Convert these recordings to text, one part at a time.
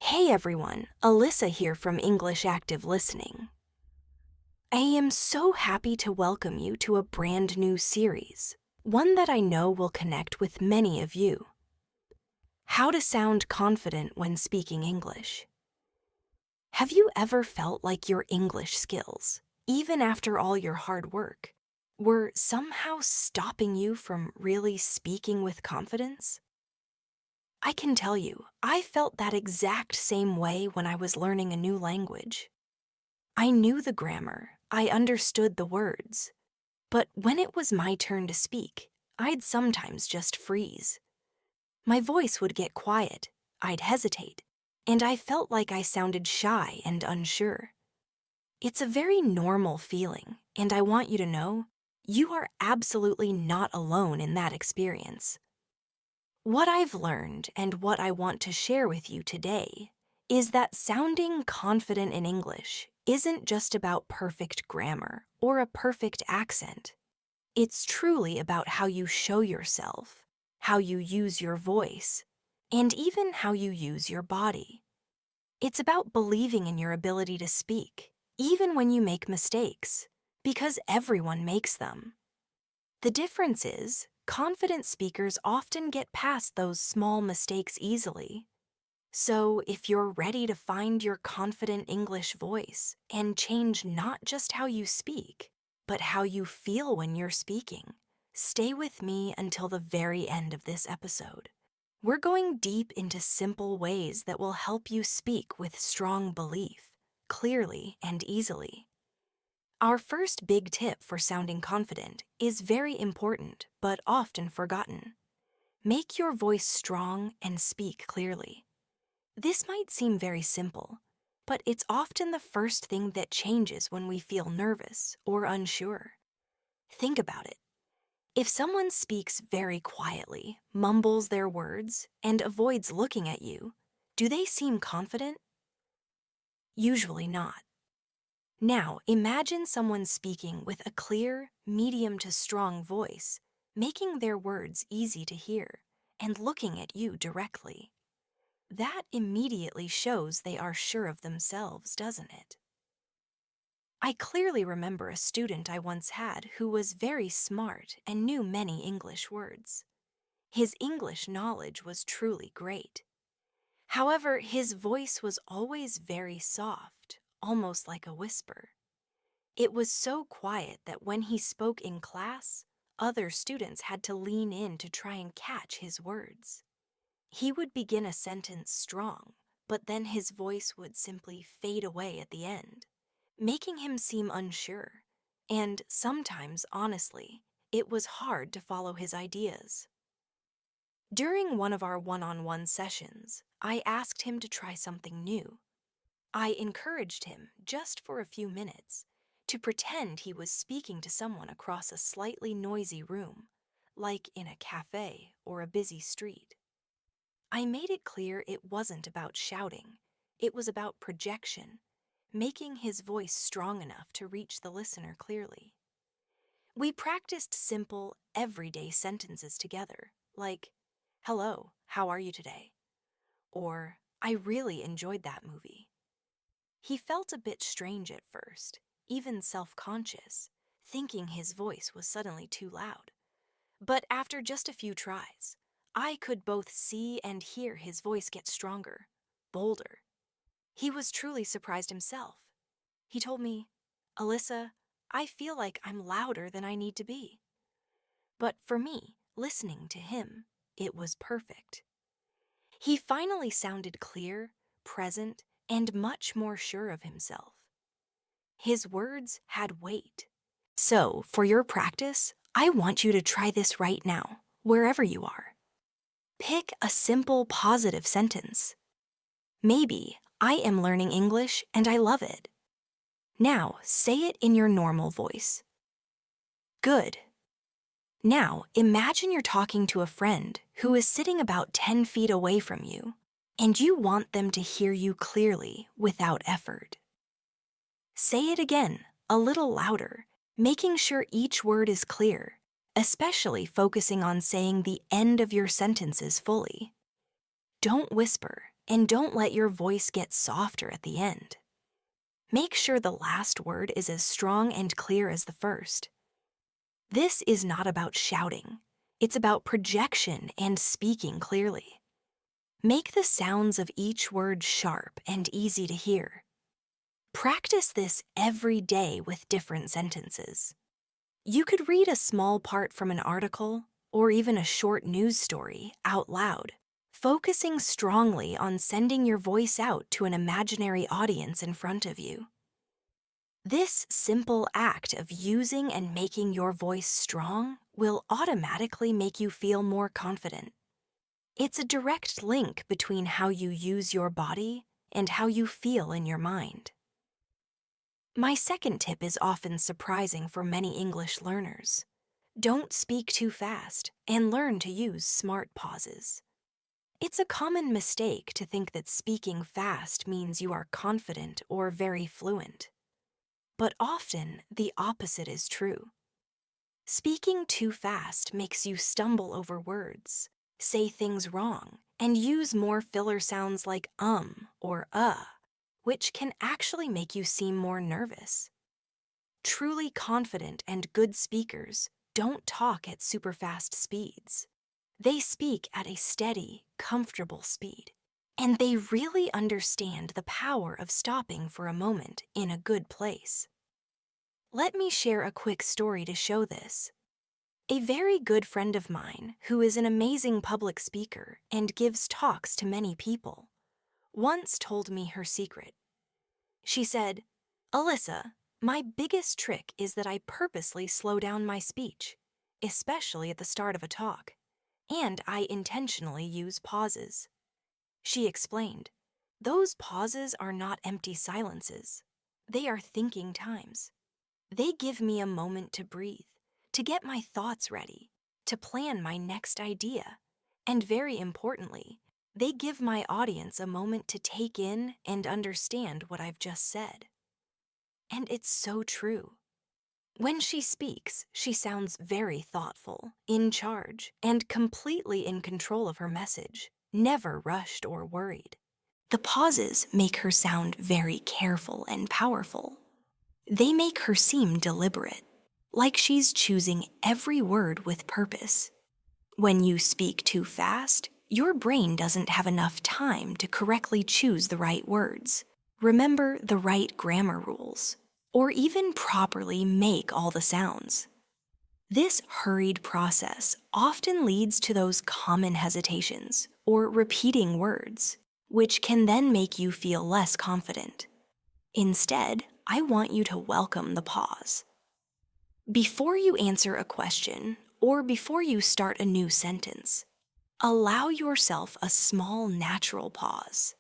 Hey everyone, Alyssa here from English Active Listening. I am so happy to welcome you to a brand new series, one that I know will connect with many of you. How to sound confident when speaking English. Have you ever felt like your English skills, even after all your hard work, were somehow stopping you from really speaking with confidence? I can tell you, I felt that exact same way when I was learning a new language. I knew the grammar, I understood the words, but when it was my turn to speak, I'd sometimes just freeze. My voice would get quiet, I'd hesitate, and I felt like I sounded shy and unsure. It's a very normal feeling, and I want you to know, you are absolutely not alone in that experience. What I've learned and what I want to share with you today is that sounding confident in English isn't just about perfect grammar or a perfect accent. It's truly about how you show yourself, how you use your voice, and even how you use your body. It's about believing in your ability to speak, even when you make mistakes, because everyone makes them. The difference is, confident speakers often get past those small mistakes easily. So, if you're ready to find your confident English voice and change not just how you speak, but how you feel when you're speaking, stay with me until the very end of this episode. We're going deep into simple ways that will help you speak with strong belief, clearly and easily. Our first big tip for sounding confident is very important but often forgotten. Make your voice strong and speak clearly. This might seem very simple, but it's often the first thing that changes when we feel nervous or unsure. Think about it. If someone speaks very quietly, mumbles their words, and avoids looking at you, do they seem confident? Usually not. Now, imagine someone speaking with a clear, medium to strong voice, making their words easy to hear, and looking at you directly. That immediately shows they are sure of themselves, doesn't it? I clearly remember a student I once had who was very smart and knew many English words. His English knowledge was truly great. However, his voice was always very soft, almost like a whisper. It was so quiet that when he spoke in class, other students had to lean in to try and catch his words. He would begin a sentence strong, but then his voice would simply fade away at the end, making him seem unsure. And sometimes, honestly, it was hard to follow his ideas. During one of our one-on-one sessions, I asked him to try something new. I encouraged him, just for a few minutes, to pretend he was speaking to someone across a slightly noisy room, like in a cafe or a busy street. I made it clear it wasn't about shouting, it was about projection, making his voice strong enough to reach the listener clearly. We practiced simple, everyday sentences together, like, "Hello, how are you today?" Or, "I really enjoyed that movie." He felt a bit strange at first, even self-conscious, thinking his voice was suddenly too loud. But after just a few tries, I could both see and hear his voice get stronger, bolder. He was truly surprised himself. He told me, "Alyssa, I feel like I'm louder than I need to be." But for me, listening to him, it was perfect. He finally sounded clear, present, and much more sure of himself. His words had weight. So, for your practice, I want you to try this right now, wherever you are. Pick a simple positive sentence. Maybe, "I am learning English and I love it." Now, say it in your normal voice. Good. Now, imagine you're talking to a friend who is sitting about 10 feet away from you, and you want them to hear you clearly without effort. Say it again, a little louder, making sure each word is clear, especially focusing on saying the end of your sentences fully. Don't whisper, and don't let your voice get softer at the end. Make sure the last word is as strong and clear as the first. This is not about shouting. It's about projection and speaking clearly. Make the sounds of each word sharp and easy to hear. Practice this every day with different sentences. You could read a small part from an article or even a short news story out loud, focusing strongly on sending your voice out to an imaginary audience in front of you. This simple act of using and making your voice strong will automatically make you feel more confident. It's a direct link between how you use your body and how you feel in your mind. My second tip is often surprising for many English learners. Don't speak too fast and learn to use smart pauses. It's a common mistake to think that speaking fast means you are confident or very fluent. But often, the opposite is true. Speaking too fast makes you stumble over words, say things wrong, and use more filler sounds like or which can actually make you seem more nervous. Truly confident and good speakers don't talk at super fast speeds. They speak at a steady, comfortable speed, and they really understand the power of stopping for a moment in a good place. Let me share a quick story to show this. A very good friend of mine, who is an amazing public speaker and gives talks to many people, once told me her secret. She said, "Alyssa, my biggest trick is that I purposely slow down my speech, especially at the start of a talk, and I intentionally use pauses." She explained, "Those pauses are not empty silences. They are thinking times. They give me a moment to breathe, to get my thoughts ready, to plan my next idea, and very importantly, they give my audience a moment to take in and understand what I've just said." And it's so true. When she speaks, she sounds very thoughtful, in charge, and completely in control of her message, never rushed or worried. The pauses make her sound very careful and powerful. They make her seem deliberate, like she's choosing every word with purpose. When you speak too fast, your brain doesn't have enough time to correctly choose the right words, remember the right grammar rules, or even properly make all the sounds. This hurried process often leads to those common hesitations or repeating words, which can then make you feel less confident. Instead, I want you to welcome the pause. Before you answer a question or before you start a new sentence, allow yourself a small natural pause,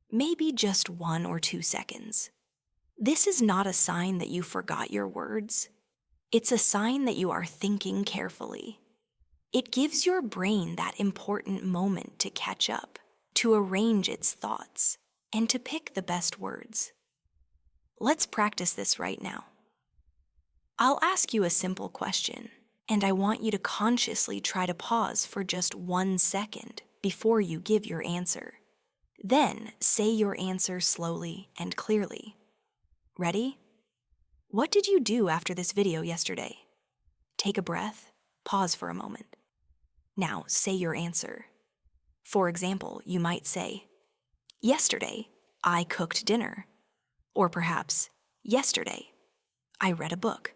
maybe just 1 or 2 seconds. This is not a sign that you forgot your words. It's a sign that you are thinking carefully. It gives your brain that important moment to catch up, to arrange its thoughts, and to pick the best words. Let's practice this right now. I'll ask you a simple question, and I want you to consciously try to pause for just 1 second before you give your answer. Then say your answer slowly and clearly. Ready? What did you do after this video yesterday? Take a breath, pause for a moment. Now say your answer. For example, you might say, "Yesterday, I cooked dinner." Or perhaps, "Yesterday, I read a book."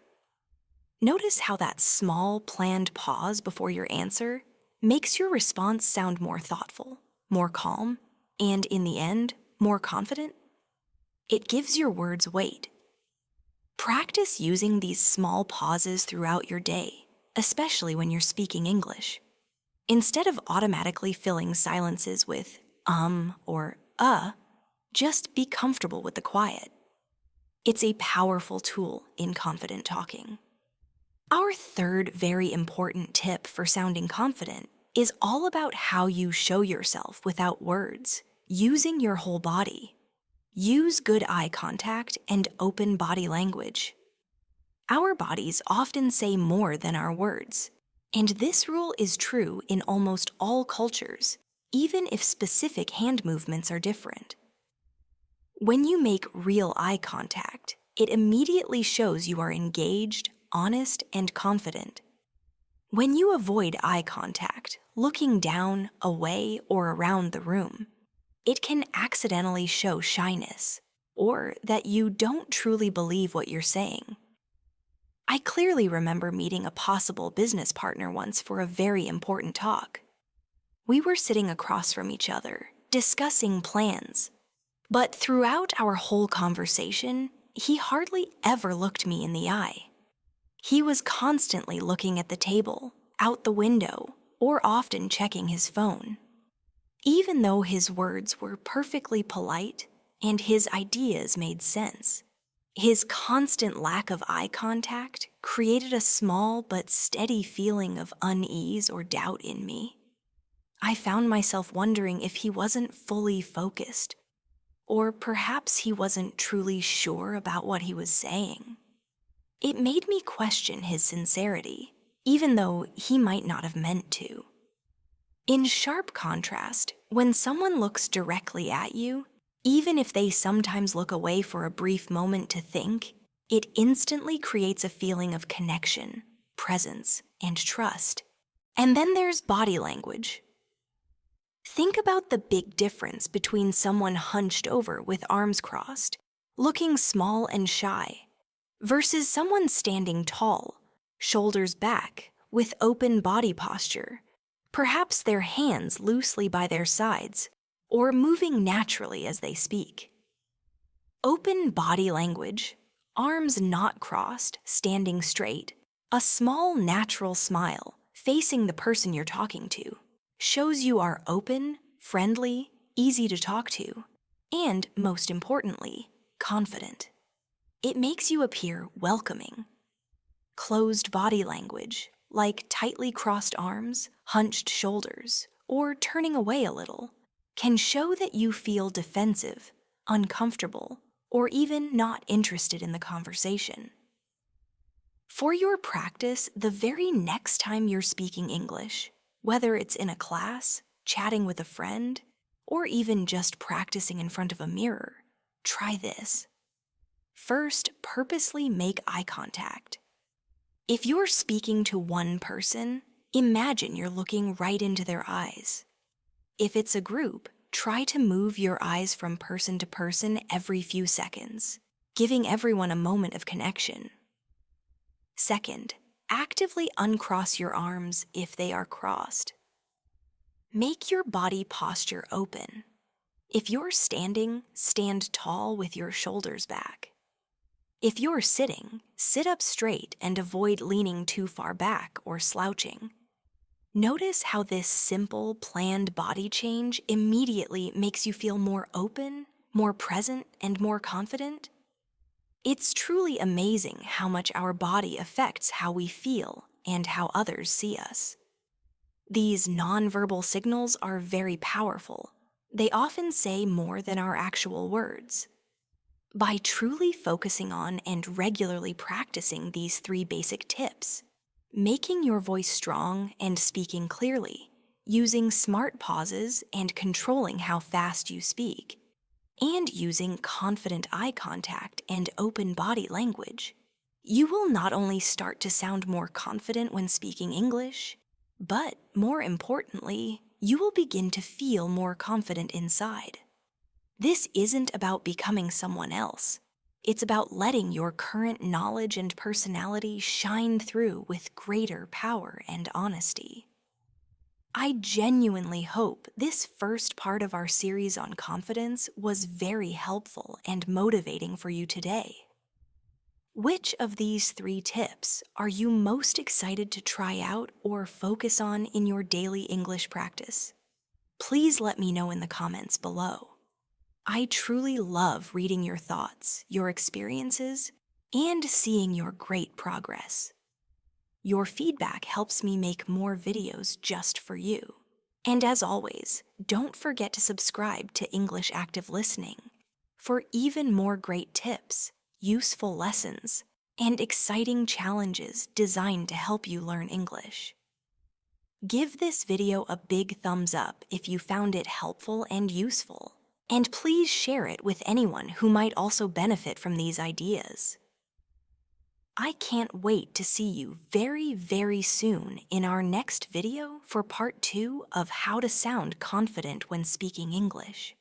Notice how that small, planned pause before your answer makes your response sound more thoughtful, more calm, and in the end, more confident. It gives your words weight. Practice using these small pauses throughout your day, especially when you're speaking English. Instead of automatically filling silences with or just be comfortable with the quiet. It's a powerful tool in confident talking. Our third very important tip for sounding confident is all about how you show yourself without words, using your whole body. Use good eye contact and open body language. Our bodies often say more than our words, and this rule is true in almost all cultures, even if specific hand movements are different. When you make real eye contact, it immediately shows you are engaged, honest, and confident. When you avoid eye contact, looking down, away, or around the room, it can accidentally show shyness, or that you don't truly believe what you're saying. I clearly remember meeting a possible business partner once for a very important talk. We were sitting across from each other, discussing plans. But throughout our whole conversation, he hardly ever looked me in the eye. He was constantly looking at the table, out the window, or often checking his phone. Even though his words were perfectly polite and his ideas made sense, his constant lack of eye contact created a small but steady feeling of unease or doubt in me. I found myself wondering if he wasn't fully focused, or perhaps he wasn't truly sure about what he was saying. It made me question his sincerity, even though he might not have meant to. In sharp contrast, when someone looks directly at you, even if they sometimes look away for a brief moment to think, it instantly creates a feeling of connection, presence, and trust. And then there's body language. Think about the big difference between someone hunched over with arms crossed, looking small and shy, versus someone standing tall, shoulders back, with open body posture, perhaps their hands loosely by their sides, or moving naturally as they speak. Open body language, arms not crossed, standing straight, a small natural smile facing the person you're talking to, shows you are open, friendly, easy to talk to, and, most importantly, confident. It makes you appear welcoming. Closed body language, like tightly crossed arms, hunched shoulders, or turning away a little, can show that you feel defensive, uncomfortable, or even not interested in the conversation. For your practice, the very next time you're speaking English, whether it's in a class, chatting with a friend, or even just practicing in front of a mirror, try this. First, purposely make eye contact. If you're speaking to one person, imagine you're looking right into their eyes. If it's a group, try to move your eyes from person to person every few seconds, giving everyone a moment of connection. Second, actively uncross your arms if they are crossed. Make your body posture open. If you're standing, stand tall with your shoulders back. If you're sitting, sit up straight and avoid leaning too far back or slouching. Notice how this simple, planned body change immediately makes you feel more open, more present, and more confident. It's truly amazing how much our body affects how we feel and how others see us. These nonverbal signals are very powerful. They often say more than our actual words. By truly focusing on and regularly practicing these 3 basic tips, making your voice strong and speaking clearly, using smart pauses and controlling how fast you speak, and using confident eye contact and open body language, you will not only start to sound more confident when speaking English, but more importantly, you will begin to feel more confident inside. This isn't about becoming someone else. It's about letting your current knowledge and personality shine through with greater power and honesty. I genuinely hope this first part of our series on confidence was very helpful and motivating for you today. Which of these 3 tips are you most excited to try out or focus on in your daily English practice? Please let me know in the comments below. I truly love reading your thoughts, your experiences, and seeing your great progress. Your feedback helps me make more videos just for you. And as always, don't forget to subscribe to English Active Listening for even more great tips, useful lessons, and exciting challenges designed to help you learn English. Give this video a big thumbs up if you found it helpful and useful. And please share it with anyone who might also benefit from these ideas. I can't wait to see you very, very soon in our next video for part 2 of how to sound confident when speaking English.